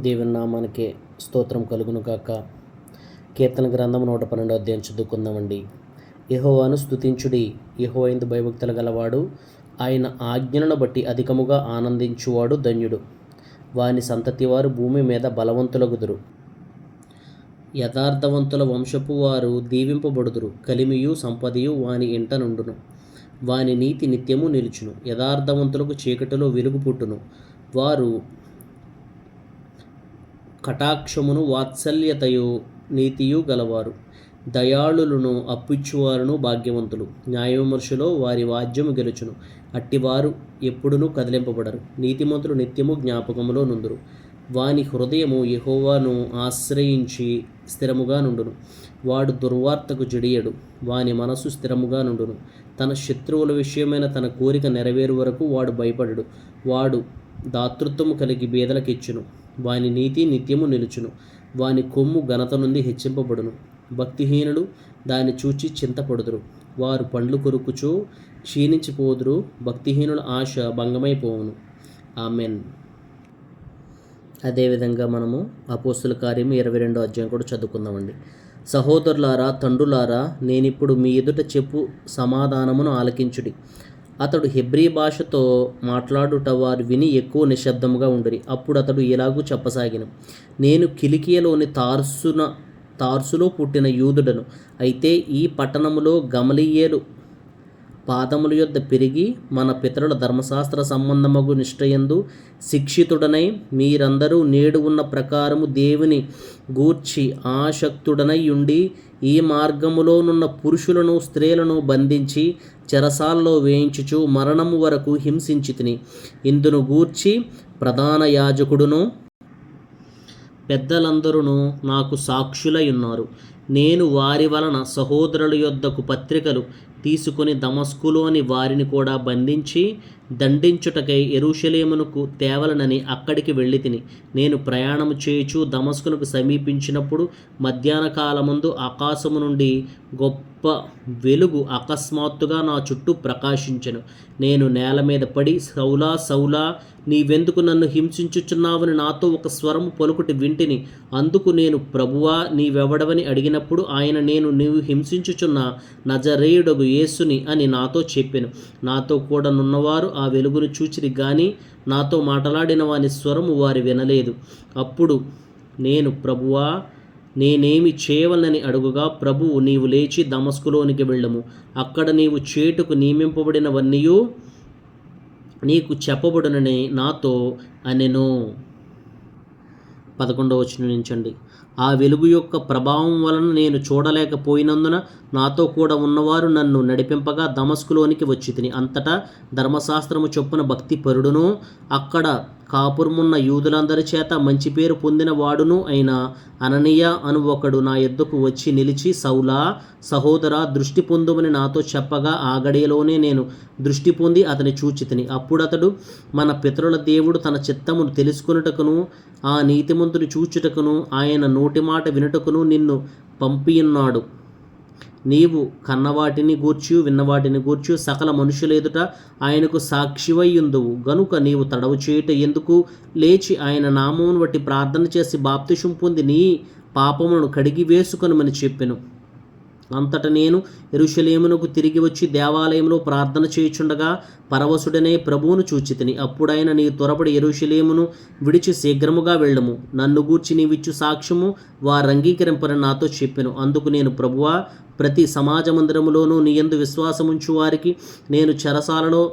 దేవుని నామానికి స్తోత్రం కలుగును గాక. కీర్తన గ్రంథం 112 అధ్యాయం చదువుకుందామండి. యెహోవాను స్తుతించుడి, యెహోవా యందు భయభక్తులు గలవాడు, ఆయన ఆజ్ఞలను బట్టి అధికముగా ఆనందించువాడు ధన్యుడు. వాని సంతతి వారు భూమి మీద బలవంతులగుదురు. యథార్థవంతుల వంశపు వారు దీవింపబడుదురు. కలిమియు సంపదయు వాని ఇంట నుండును. వాని నీతి నిత్యము నిలుచును. యథార్థవంతులకు చీకటిలో వెలుగు పుట్టును. వారు కటాక్షమును వాత్సల్యతయు నీతియు గలవారు. దయాళులను అప్పిచ్చువారును భాగ్యవంతులు. న్యాయవిమర్శలో వారి వాద్యము గెలుచును. అట్టివారు ఎప్పుడునూ కదిలింపబడరు. నీతిమంతులు నిత్యము జ్ఞాపకములో నుందురు. వాని హృదయము యెహోవాను ఆశ్రయించి స్థిరముగా నుండును. వాడు దుర్వార్తకు జడియడు. వాని మనసు స్థిరముగా నుండును. తన శత్రువుల విషయమైన తన కోరిక నెరవేరు వరకు వాడు భయపడడు. వాడు దాతృత్వము కలిగి బీదలకిచ్చును. వాని నీతి నిత్యము నిలుచును. వాని కొమ్ము ఘనత నుండి హెచ్చింపబడును. భక్తిహీనులు దాన్ని చూచి చింతపడుదురు. వారు పండ్లు కొరుకుచూ క్షీణించిపోదురు. భక్తిహీనుల ఆశ భంగమైపోవును. ఆమెన్. అదేవిధంగా మనము అపోస్తుల కార్యము 22వ అధ్యాయం కూడా చదువుకుందామండి. సహోదరులారా, తండ్రులారా, నేనిప్పుడు మీ ఎదుట చెప్పు సమాధానమును ఆలకించుడి. అతడు హెబ్రీ భాషతో మాట్లాడుట వారు విని ఎక్కువ నిశ్శబ్దముగా ఉండిరి. అప్పుడు అతడు ఇలాగూ చెప్పసాగిన, నేను కిలికియలోని తార్సులో పుట్టిన యూదుడను. అయితే ఈ పట్టణములో గమలీయేలు పాదముల యొద్ద పెరిగి మన పితరుల ధర్మశాస్త్ర సంబంధమగు నిష్ఠయందు శిక్షితుడనై మీరందరూ నేడు ఉన్న ప్రకారము దేవుని గూర్చి ఆసక్తుడనై ఉండి ఈ మార్గములోనున్న పురుషులను స్త్రీలను బంధించి చెరసాల్లో వేయించుచు మరణము వరకు హింసించితిని. ఇందును గూర్చి ప్రధాన యాజకుడును పెద్దలందరూ నాకు సాక్షులై ఉన్నారు. నేను వారి వలన సహోదరుల యొద్దకు పత్రికలు తీసుకొని దమస్కులోని వారిని కూడా బంధించి దండించుటకై యెరూషలేమునకు తేవలనని అక్కడికి వెళ్ళితిని. నేను ప్రయాణము చేయుచు దమస్కునకు సమీపించినప్పుడు మధ్యాహ్న కాలమందు ఆకాశము నుండి గొప్ప వెలుగు అకస్మాత్తుగా నా చుట్టూ ప్రకాశించెను. నేను నేల మీద పడి, సౌలా సౌలా, నీవెందుకు నన్ను హింసించుచున్నావని నాతో ఒక స్వరము పలుకుటి వింటిని. అందుకు నేను, ప్రభువా, నీవెవడవని అడిగినప్పుడు ఆయన, నేను నీవు హింసించుచున్న నజరేయుడగు యేసుని అని నాతో చెప్పెను. నాతో కూడా నున్నవారు ఆ వెలుగును చూచిరి గాని నాతో మాట్లాడిన వాని స్వరము వారు వినలేదు. అప్పుడు నేను, ప్రభువా, నేనేమి చేయవలనని అడుగుగా, ప్రభువు, నీవు లేచి దమస్కులోనికి వెళ్ళము. అక్కడ నీవు చేటుకు నియమింపబడినవన్నీయు నీకు చెప్పబడునని నాతో అనెను. 11వ వచనం నుంచండి. ఆ వెలుగు యొక్క ప్రభావం వలన నేను చూడలేకపోయినందున నాతో కూడా ఉన్నవారు నన్ను నడిపింపగా దమస్కులోనికి వచ్చితిని. అంతటా ధర్మశాస్త్రము చొప్పున భక్తి పరుడును అక్కడ కాపురమున్న యూదులందరి చేత మంచి పేరు పొందిన వాడును అయిన అననీయ అను ఒకడు నా యొద్దకు వచ్చి నిలిచి, సౌలా, సహోదరా, దృష్టి పొందుమని నాతో చెప్పగా ఆ గడియలోనే నేను దృష్టి పొంది అతని చూచితిని. అప్పుడు అతడు, మన పితరుల దేవుడు తన చిత్తమును తెలుసుకొనుటకును ఆ నీతిమంతుని చూచుటకును ఆయన నోటి మాట వినుటకును నిన్ను పంపియున్నాడు. నీవు కన్నవాటిని గూర్చి విన్నవాటిని గూర్చి సకల మనుషుల ఎదుట ఆయనకు సాక్షివై ఉందువు గనుక నీవు తడవు చేయుట ఎందుకు? లేచి ఆయన నామమును బట్టి ప్రార్థన చేసి బాప్తిసం పొంది నీ పాపములను కడిగి వేసుకొనుమని చెప్పెను. అంతట నేను యెరూషలేమునకు తిరిగి వచ్చి దేవాలయంలో ప్రార్థన చేయుచుండగా పరవశుడనే ప్రభువును చూచితిని. అప్పుడైన, నీ త్వరపడి యెరూషలేమును విడిచి శీఘ్రముగా వెళ్ళము. నన్ను గూర్చి నీవిచ్చు సాక్ష్యము వారు అంగీకరింపరని నాతో చెప్పెను. అందుకు నేను, ప్రభువా, ప్రతి సమాజ మందిరములోనూ నీ యందు విశ్వాసముంచు వారికి నేను చెరసాలలో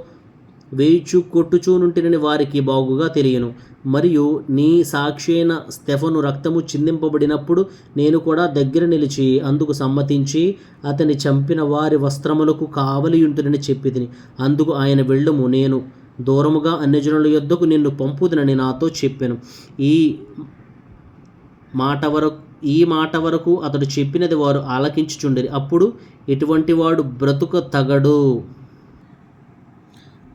వేయుచు కొట్టుచూనుంటినని వారికి బాగుగా తెలియను. మరియు నీ సాక్షి అయిన స్తెఫను రక్తము చిందింపబడినప్పుడు నేను కూడా దగ్గర నిలిచి అందుకు సమ్మతించి అతని చంపిన వారి వస్త్రములకు కావలియుంటునని చెప్పితిని. అందుకు ఆయన, వెళ్ళుము, నేను దూరముగా అన్యజనుల యొద్దకు నిన్ను పంపుదునని నాతో చెప్పెను. ఈ మాట వరకు అతడు చెప్పినది వారు ఆలకించుచుండిరి. అప్పుడు, ఇటువంటి వాడు బ్రతుక తగడు,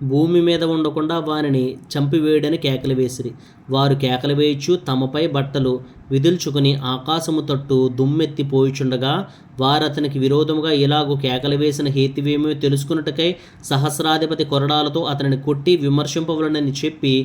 భూమి మీద ఉండకుండా వారిని చంపివేయడని కేకలు వేసిరి. వారు కేకలు వేయచ్చు తమపై బట్టలు విదుల్చుకుని ఆకాశము తట్టు దుమ్మెత్తి పోయిచుండగా వారు అతనికి విరోధముగా ఇలాగూ కేకలు వేసిన హేతువేమో తెలుసుకున్నట్టుకై సహస్రాధిపతి కొరడాలతో అతనిని కొట్టి విమర్శింపవలనని చెప్పి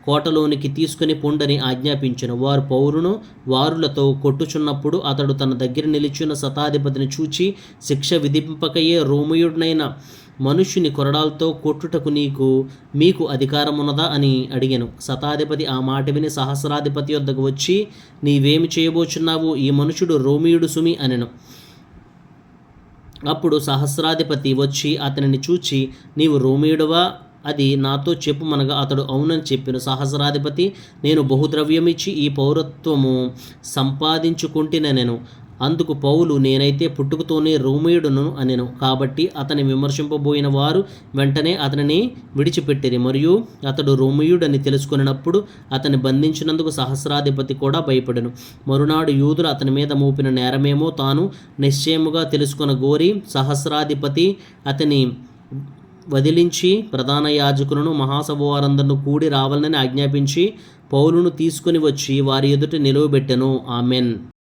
కోటలోనికి తీసుకుని పొండని ఆజ్ఞాపించెను. వారు పౌలును వారులతో కొట్టుచున్నప్పుడు అతడు తన దగ్గర నిలిచిన శతాధిపతిని చూచి, శిక్ష విధింపకయే రోమీయుడనైన మనుష్యుని కొరడాలతో కొట్టుటకు మీకు అధికారమున్నదా అని అడిగాను. శతాధిపతి ఆ మాట విని సహస్రాధిపతి వద్దకు వచ్చి, నీవేమి చేయబోచున్నావు? ఈ మనుషుడు రోమీయుడు సుమి అనెను. అప్పుడు సహస్రాధిపతి వచ్చి అతనిని చూచి, నీవు రోమీయుడవా? అది నాతో చెప్పుమనగా అతడు అవునని చెప్పెను. సహస్రాధిపతి, నేను బహుద్రవ్యమిచ్చి ఈ పౌరత్వము సంపాదించుకుంటేనెను. అందుకు పౌలు, నేనైతే పుట్టుకతోనే రోమీయుడును అనెను. కాబట్టి అతని విమర్శింపబోయిన వారు వెంటనే అతనిని విడిచిపెట్టిరి. మరియు అతడు రోమీయుడని తెలుసుకున్నప్పుడు అతన్ని బంధించినందుకు సహస్రాధిపతి కూడా భయపడెను. మరునాడు యూదులు అతని మీద మోపిన నేరమేమో తాను నిశ్చయముగా తెలుసుకొన గోరి సహస్రాధిపతి అతని వదిలించి ప్రధాన యాజకులను మహాసభ వారందరిని కూడి రావాలని ఆజ్ఞాపించి పౌలును తీసుకుని వచ్చి వారి ఎదుట నిలువబెట్టెను. ఆమెన్.